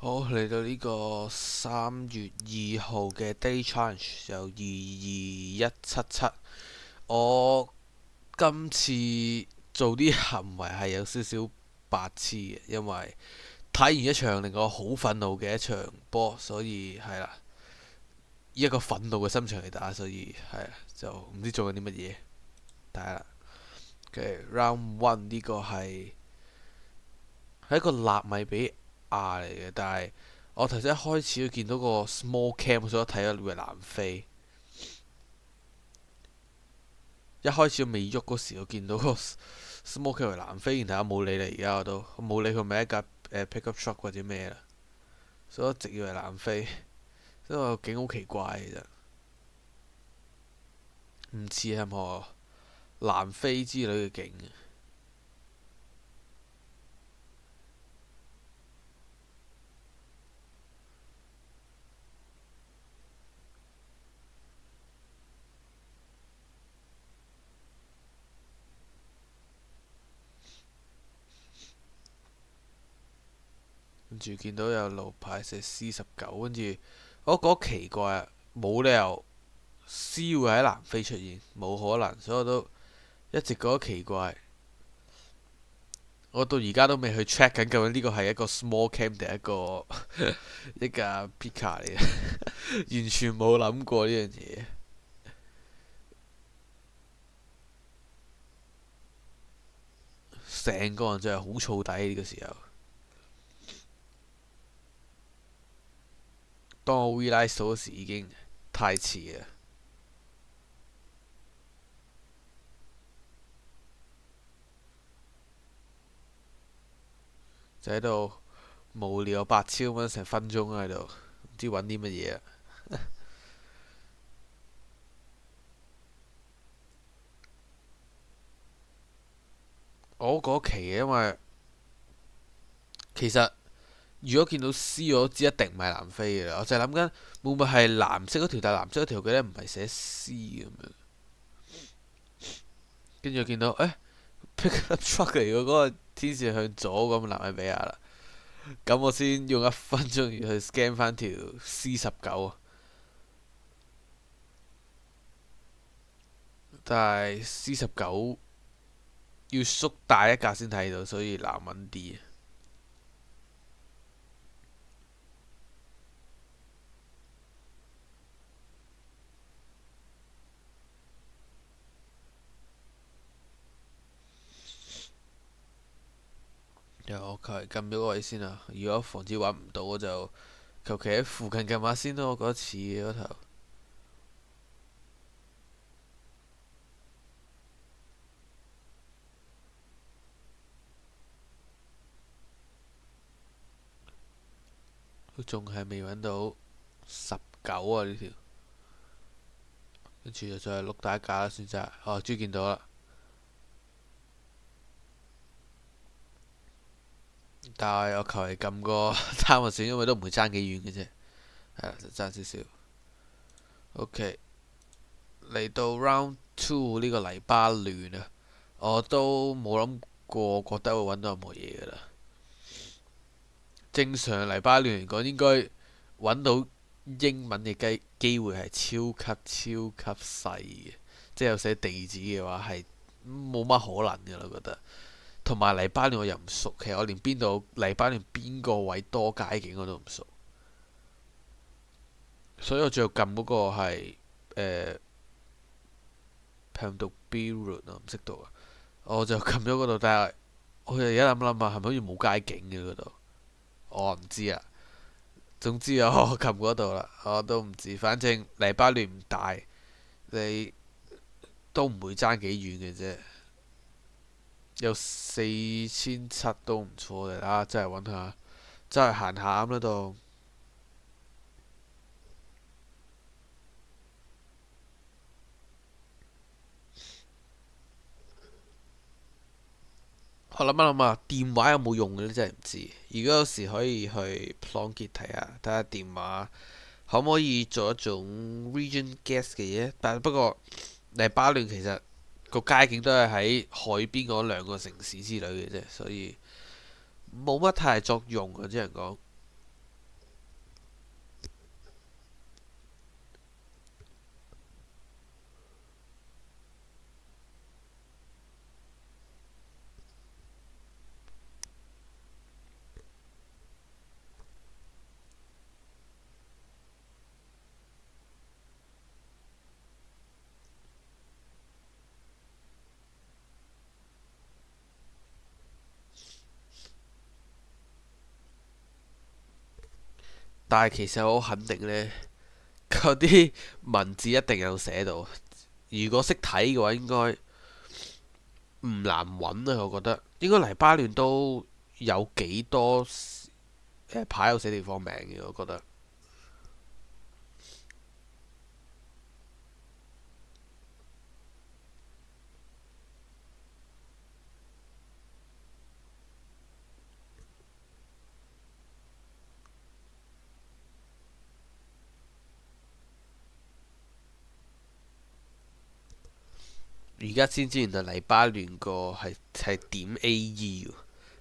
好，嚟到呢個3月2號嘅 Day Challenge 就22177。我今次做啲行為係有少少白痴嘅，因為睇完一場令我好憤怒嘅一場波，所以係啦，以一個憤怒嘅心情嚟打，所以係啦，就唔知做緊啲乜嘢。睇下啦，OK，Round One 呢個係一個納米比亞嚟嘅，但係我頭先一開始見到個 small cam，所以我睇咗以為南非。一開始我未喐嗰時，我見到個 small cam 係南非，然後我冇理啦。而家我冇理佢咪一架pickup truck 或者咩啦，所以我一直以為南非，所以個景好奇怪其實，唔似任何南非之類嘅景。跟住見到有路牌寫 C19，跟住我覺得奇怪啊，冇理由 C 會喺南非出現，冇可能，所以我都一直覺得奇怪。我到而家都未去 check 緊究竟呢個係一個 small cam 定一個一架 Pika 嚟嘅，完全冇諗過呢樣嘢。成個人真係好燥底呢個時候。當我 realize 到嗰時已經太遲啦，就喺度無聊白超咁樣成分鐘喺度，唔知揾啲乜嘢啊。我嗰期嘅，因為其實如果見到 C，我都知一定唔係南非嘅啦。我就係諗緊會唔會係藍色嗰條，但係藍色嗰條嘅咧唔係寫 C 咁樣。跟住我見到pickup truck 嚟嘅嗰個天線向左咁，南米比亞啦。咁我先用1分鐘去 scan 翻條 C19，但係 C19要縮大一格先睇到，所以難揾啲。我求其撳咗個位先啊！如果防止揾唔到，我就求其喺附近撳下先咯。我覺得似嘅嗰頭。都仲係未揾到19啊呢條，跟住就再碌大一格啦，選擇。終於見到啦，但係我求其撳個貪就算，因為都唔會爭幾遠嘅啫，係啦，就爭少少。OK，嚟到 Round Two 呢個黎巴嫩啊，我都冇諗過覺得會揾到任何嘢噶啦。正常黎巴嫩嚟講，應該揾到英文嘅機會係超級超級細嘅，即係有寫地址嘅話係冇乜可能嘅啦，我覺得。同埋黎巴嫩我又唔熟，其實我連邊度黎巴嫩邊個位多街景我都唔熟，所以我最後撳嗰個係誒 Pam B Road 啊，唔識讀啊，我就撳咗嗰度，但係我而家諗諗下，係咪好似冇街景嘅嗰度？我唔知啊。總之我撳嗰度啦，我都唔知，反正黎巴嫩唔大，你都唔會爭幾遠嘅啫，有4700都唔錯嘅啦，真係揾下，真係行下咁喺度。我諗一諗啊，電話有冇用嘅咧？真係唔知。如果有時可以去 Plunkett 睇下，睇下電話可唔可以做一種 region guess 嘅嘢。但係不過黎巴嫩其實個街景都係喺海邊嗰兩個城市之類嘅啫，所以冇乜太大作用啊！只能講。但係其實我好肯定呢，嗰啲文字一定有寫到。如果識睇嘅話，應該唔難揾啊。我覺得應該黎巴嫩都有幾多牌有寫地方名嘅，我覺得。而家先知原來黎巴嫩個係點 AE 喎，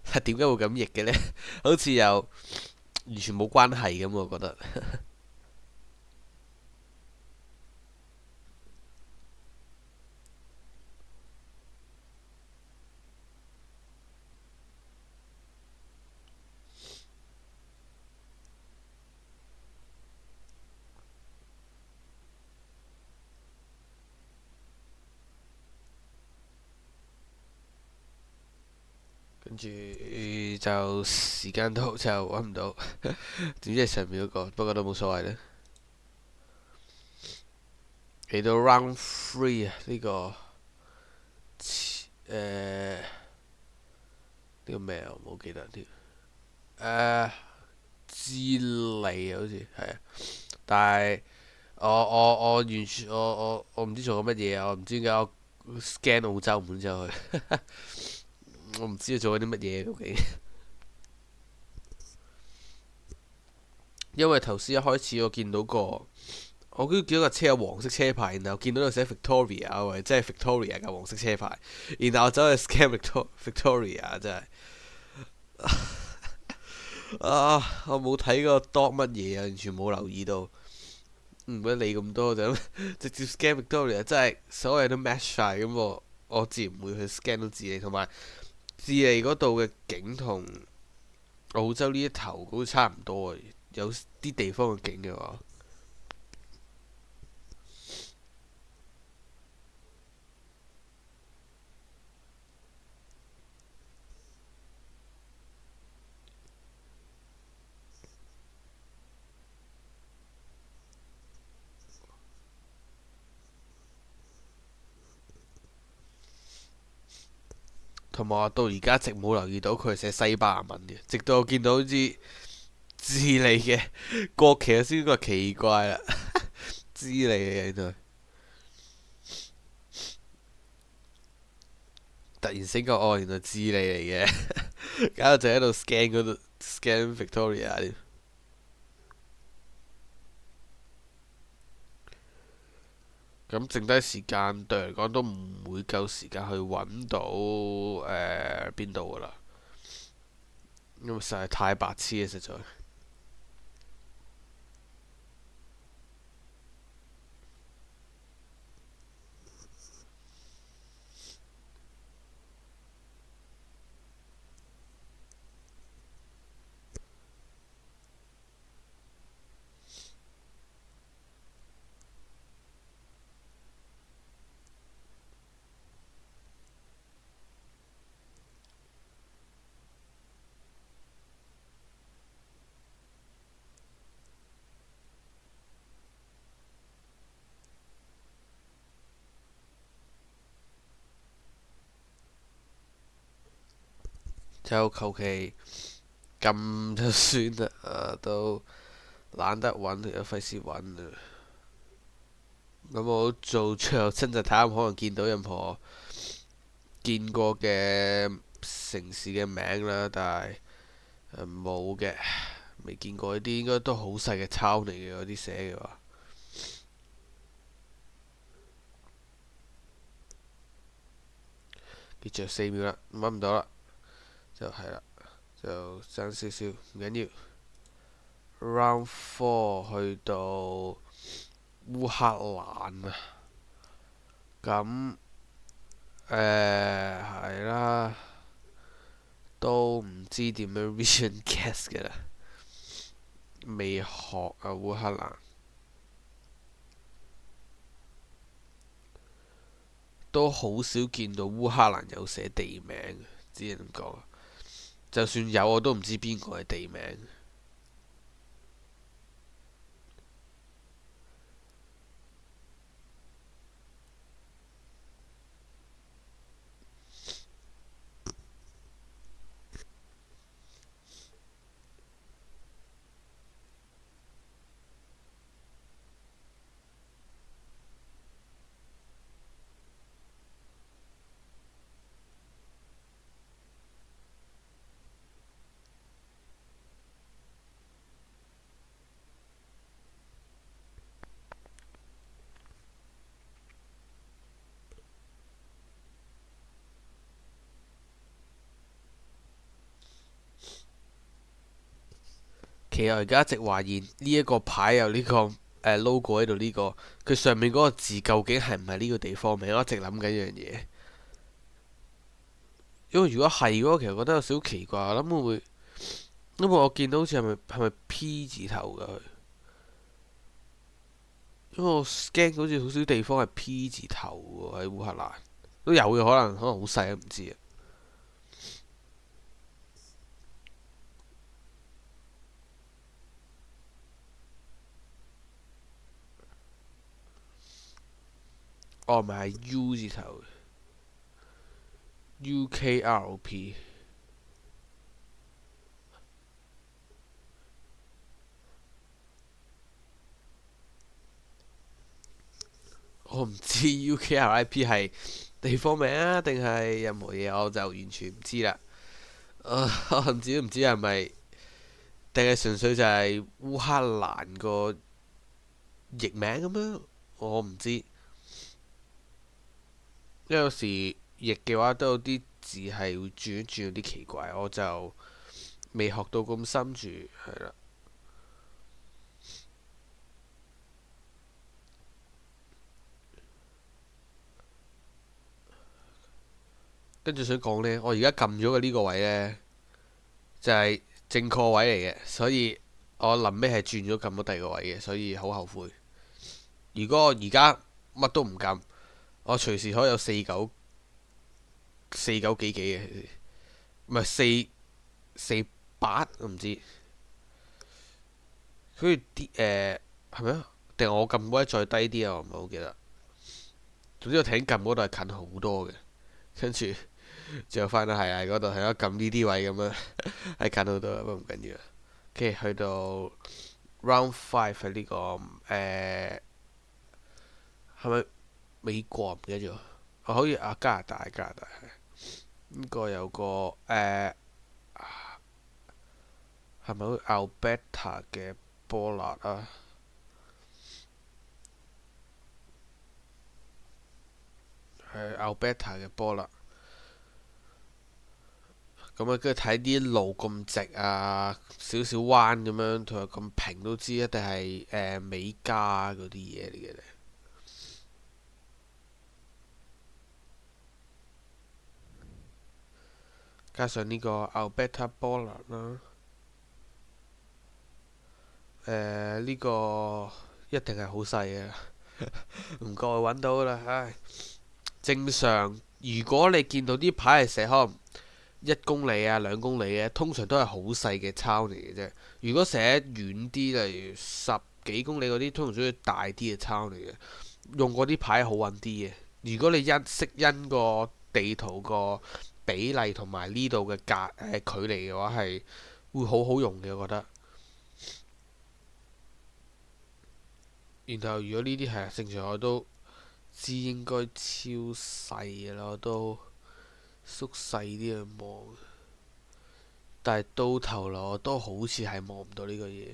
係點解會咁譯嘅呢？好似又完全冇關係咁，我覺得。跟住就時間都就揾唔到，點知係上面嗰個，不過都冇所謂啦。嚟到 round three 啊，呢個咩啊？我冇記得添。誒，智利啊，好似係啊，但係我完全我唔知做緊乜嘢啊！我唔知點解我 scan 澳洲滿咗去，我唔知佢做緊啲乜嘢究竟。因為頭先一開始我見到我見到架車有黃色車牌，然後見到有寫 Victoria，或者真係 Victoria 嘅黃色車牌，然後我走去 scan Victoria，真係我冇睇過 dot 乜嘢啊，完全冇留意到，唔鬼理咁多就直接 scan Victoria，真係所有嘢都 match 晒咁，我自然唔會去 scan 到智利，同埋智利嗰度嘅景同澳洲呢一頭都差唔多啊，有啲地方嘅景嘅話。同埋我到而家一直冇留意到佢係寫西班牙文嘅，直到我見到好似智利嘅國旗，我先覺得奇怪啦。智利嘅原來突然醒覺，哦，原來智利嚟嘅，搞到就喺度 scan 嗰度 scan Victoria 添。咁剩低時間對嚟講都唔會夠時間去揾到邊度噶啦，因為實在太白痴啊，實在。就求其撳就算啦，都懶得揾，又費事揾啊。咁我做最後親自睇下，可能見到任何見過嘅城市嘅名啦，但係冇嘅，未見過呢啲，應該都好細嘅抄嚟嘅嗰啲寫嘅話。記住4秒啦，揾唔到啦，就係啦，就爭少少，唔緊要。Round four 去到烏克蘭啊，咁係啦，都唔知點樣 vision guess 嘅啦，未學啊烏克蘭，都好少見到烏克蘭有寫地名，只能咁講。就算有，我都唔知邊個係地名。其實我而家一直懷疑呢一個牌有呢、個logo 喺度呢個，佢上面嗰個字究竟係唔係呢個地方名？我一直諗緊一樣嘢。因為如果係嘅話，其實覺得有少少奇怪。我諗會唔會，因為我見到好似係咪 P 字頭㗎佢？因為我 scan 好似好少地方係 P 字頭喎，喺烏克蘭都有嘅，可能好細都唔知啊。哦，咪係 U 字頭，UKROP。我唔知 UKRIP 係地方名啊，定係任何嘢，我就完全唔知啦。我甚至都唔知係咪，定係純粹就係烏克蘭個譯名咁樣，我唔知。因為有時譯嘅話都有啲字係會轉一轉，有啲奇怪，我就未學到咁深住，係啦。跟住想講呢，我而家撳咗嘅呢個位呢，就係正確位嚟嘅，所以我臨尾係轉咗撳咗第二個位嘅，所以好後悔。如果我而家乜都唔撳，我隨時可以有四九幾幾嘅，唔係448，我唔知。跟住啲係咪啊？定係我撳嗰位再低啲啊？我唔係好記得。總之我睇撳嗰度係近好多嘅，跟住最後翻到係嗰度係咯，撳呢啲位咁樣係近好多，不過唔緊要。跟住去到 Round Five 係呢個係咪美國唔記得咗？好似加拿大係呢個有個係咪好似 Alberta 嘅波辣啊？係 Alberta 嘅波辣。咁啊，跟住睇啲路咁直啊，少少彎咁樣，同埋咁平都知一定係美加嗰啲嘢嚟嘅咧。加上呢個 Alberta 波辣啦，呢個一定係好細嘅，唔該揾到啦，唉。正常如果你見到啲牌係寫可能1公里啊、2公里嘅，通常都係好細嘅抄嚟嘅啫。如果寫遠啲，例如10幾公里嗰啲，通常都要大啲嘅抄嚟嘅。用嗰啲牌好揾啲嘅。如果你識因個地圖個比例同埋呢度嘅距離嘅話，係會好好用嘅，我覺得。然後如果呢啲係正常，我都知應該超細嘅啦，我都縮細啲去望。但係到頭來我都好似係望唔到呢個嘢。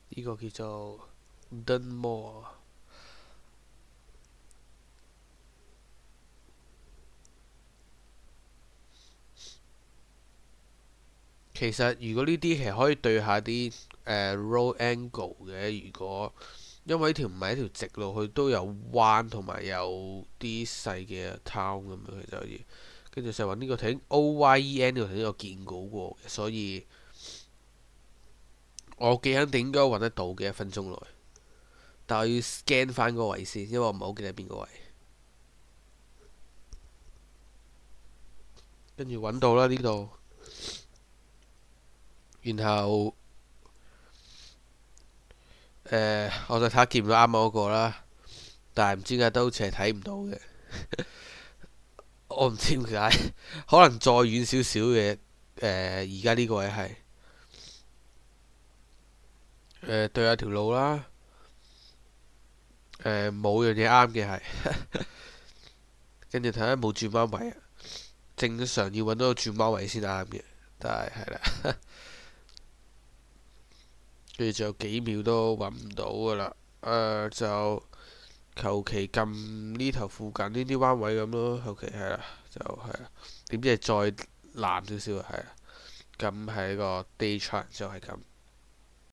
呢個叫做 Dunmore。其實如果呢啲其實可以對下啲road angle 嘅，如果因為呢條唔係一條直路，佢都有彎同埋有啲細嘅 town 咁樣，其實可以。跟住就揾呢個睇 OYEN 呢個睇我見過嘅，所以我幾肯定應該揾得到嘅1分鐘內。但係我要 scan 翻個位先，因為我唔係好記得邊個位。跟住揾到啦呢度，然後我就睇下見唔到啱我嗰個啦。但係唔知點解都好似係睇唔到嘅。我唔知點解，可能再遠少少嘅而家呢個位係對下條路啦。冇樣嘢啱嘅係，跟住睇下冇轉彎位啊。正常要揾到個轉彎位先啱嘅，但係係啦。跟住仲有幾秒都揾唔到噶啦。就求其撳呢頭附近呢啲彎位咁咯，求其係啦，就係啊。點知係再難少少啊，係啊。咁係一個 day challenge 就係咁。